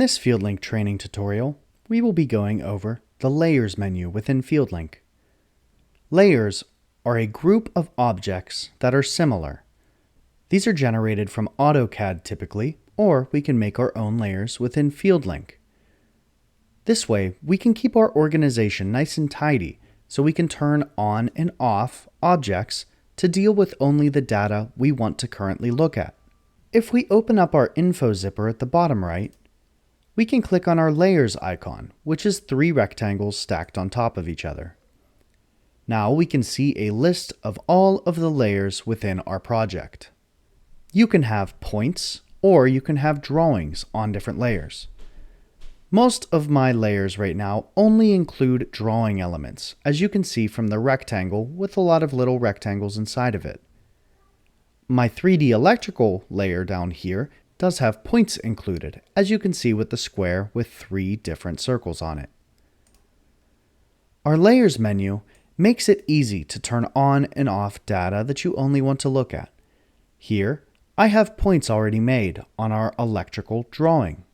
this FieldLink training tutorial, we will be going over the Layers menu within FieldLink. Layers are a group of objects that are similar. These are generated from AutoCAD typically, or we can make our own layers within FieldLink. This way, we can keep our organization nice and tidy so we can turn on and off objects to deal with only the data we want to currently look at. If we open up our info zipper at the bottom right, we can click on our Layers icon, which is 3 rectangles stacked on top of each other. Now we can see a list of all of the layers within our project. You can have points or you can have drawings on different layers. Most of my layers right now only include drawing elements, as you can see from the rectangle with a lot of little rectangles inside of it. My 3D electrical layer down here does have points included, as you can see with the square with 3 different circles on it. Our Layers menu makes it easy to turn on and off data that you only want to look at. Here, I have points already made on our electrical drawing.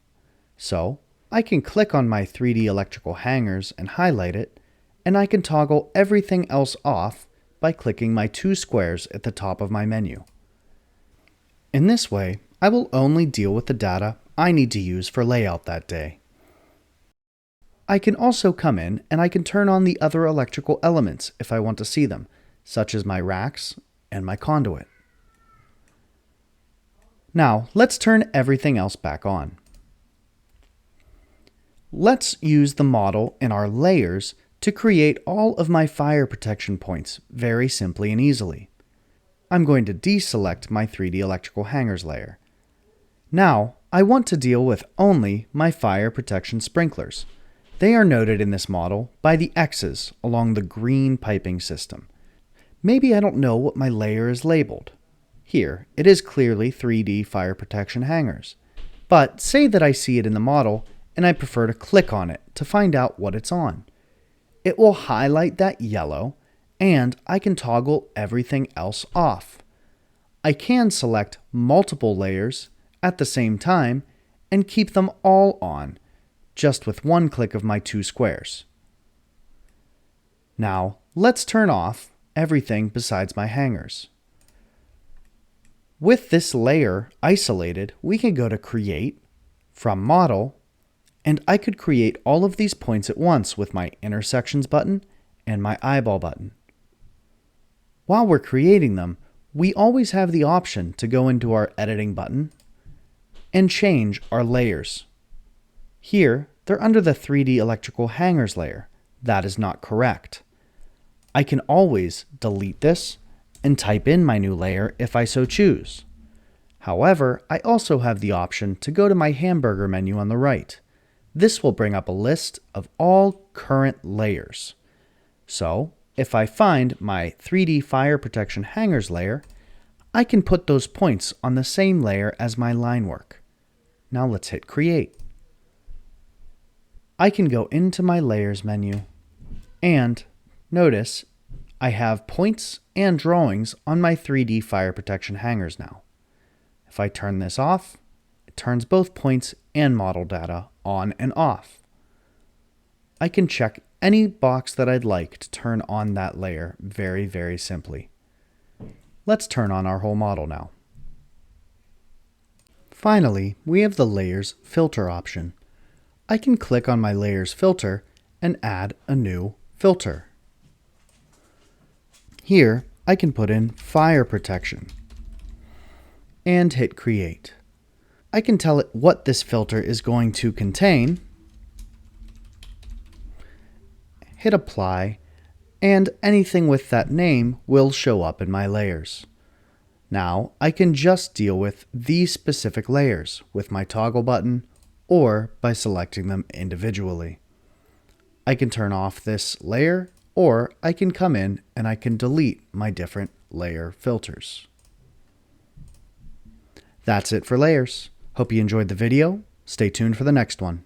So, I can click on my 3D electrical hangers and highlight it, and I can toggle everything else off by clicking my 2 squares at the top of my menu. In this way, I will only deal with the data I need to use for layout that day. I can also come in and I can turn on the other electrical elements if I want to see them, such as my racks and my conduit. Now, let's turn everything else back on. Let's use the model in our layers to create all of my fire protection points very simply and easily. I'm going to deselect my 3D electrical hangers layer. Now, I want to deal with only my fire protection sprinklers. They are noted in this model by the X's along the green piping system. Maybe I don't know what my layer is labeled. Here, it is clearly 3D fire protection hangers. But say that I see it in the model and I prefer to click on it to find out what it's on. It will highlight that yellow and I can toggle everything else off. I can select multiple layers at the same time and keep them all on, just with one click of my 2 squares. Now, let's turn off everything besides my hangers. With this layer isolated, we can go to Create, from Model, and I could create all of these points at once with my Intersections button and my Eyeball button. While we're creating them, we always have the option to go into our Editing button and change our layers. Here, they're under the 3D electrical hangers layer. That is not correct. I can always delete this and type in my new layer if I so choose. However, I also have the option to go to my hamburger menu on the right. This will bring up a list of all current layers. So, if I find my 3D fire protection hangers layer, I can put those points on the same layer as my line work. Now let's hit Create. I can go into my Layers menu and notice I have points and drawings on my 3D fire protection hangers now. If I turn this off, it turns both points and model data on and off. I can check any box that I'd like to turn on that layer very simply. Let's turn on our whole model now. Finally, we have the Layers filter option. I can click on my Layers filter and add a new filter. Here, I can put in Fire Protection and hit Create. I can tell it what this filter is going to contain, hit Apply, and anything with that name will show up in my layers. Now, I can just deal with these specific layers with my toggle button or by selecting them individually. I can turn off this layer, or I can come in and I can delete my different layer filters. That's it for layers. Hope you enjoyed the video. Stay tuned for the next one.